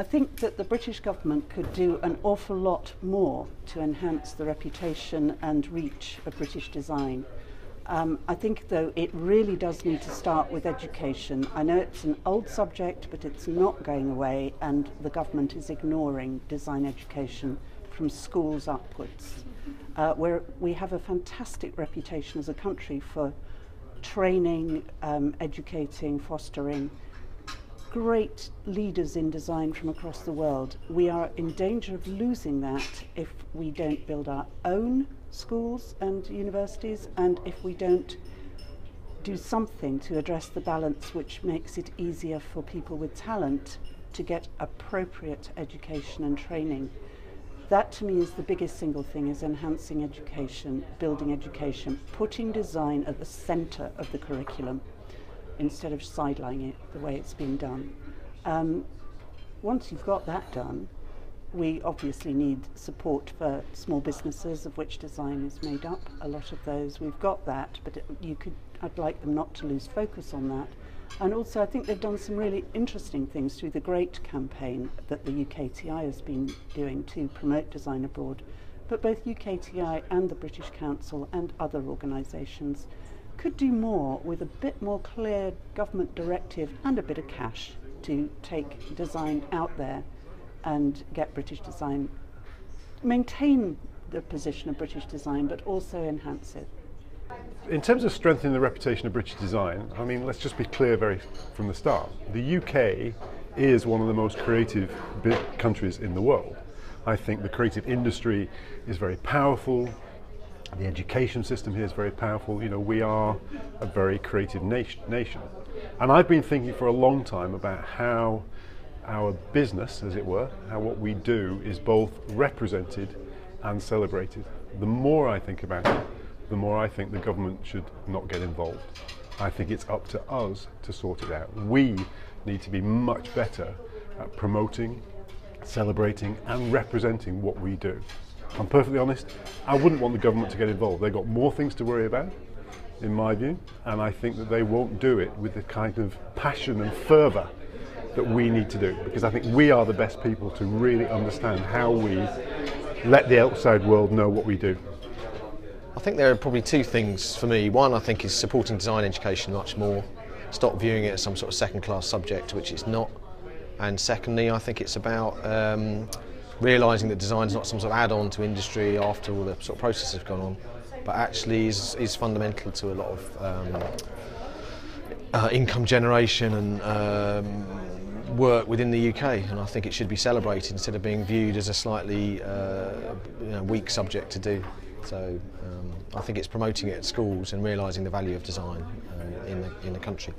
I think that the British government could do an awful lot more to enhance the reputation and reach of British design. I think, though, it really does need to start with education. I know it's an old subject, but it's not going away, and the government is ignoring design education from schools upwards. We have a fantastic reputation as a country for training, educating, fostering great leaders in design from across the world. We are in danger of losing that if we don't build our own schools and universities, and if we don't do something to address the balance which makes it easier for people with talent to get appropriate education and training. That to me is the biggest single thing, is enhancing education, building education, putting design at the centre of the curriculum instead of sidelining it the way it's been done. Once you've got that done, we obviously need support for small businesses, of which design is made up. A lot of those, we've got that, but I'd like them not to lose focus on that. And also I think they've done some really interesting things through the GREAT campaign that the UKTI has been doing to promote design abroad. But both UKTI and the British Council and other organisations could do more with a bit more clear government directive and a bit of cash to take design out there and get British design, maintain the position of British design, but also enhance it. In terms of strengthening the reputation of British design, I mean, let's just be clear from the start. The UK is one of the most creative countries in the world. I think the creative industry is very powerful. The education system here is very powerful. You know, we are a very creative nation. And I've been thinking for a long time about how our business, as it were, how what we do is both represented and celebrated. The more I think about it, the more I think the government should not get involved. I think it's up to us to sort it out. We need to be much better at promoting, celebrating and representing what we do. I'm perfectly honest, I wouldn't want the government to get involved. They've got more things to worry about, in my view, and I think that they won't do it with the kind of passion and fervour that we need to do, because I think we are the best people to really understand how we let the outside world know what we do. I think there are probably two things for me. One, I think, is supporting design education much more, stop viewing it as some sort of second-class subject, which it's not. And secondly, I think it's about realising that design is not some sort of add-on to industry after all the sort of processes have gone on, but actually is fundamental to a lot of income generation and work within the UK, and I think it should be celebrated instead of being viewed as a slightly weak subject to do. So I think it's promoting it at schools and realising the value of design in the country.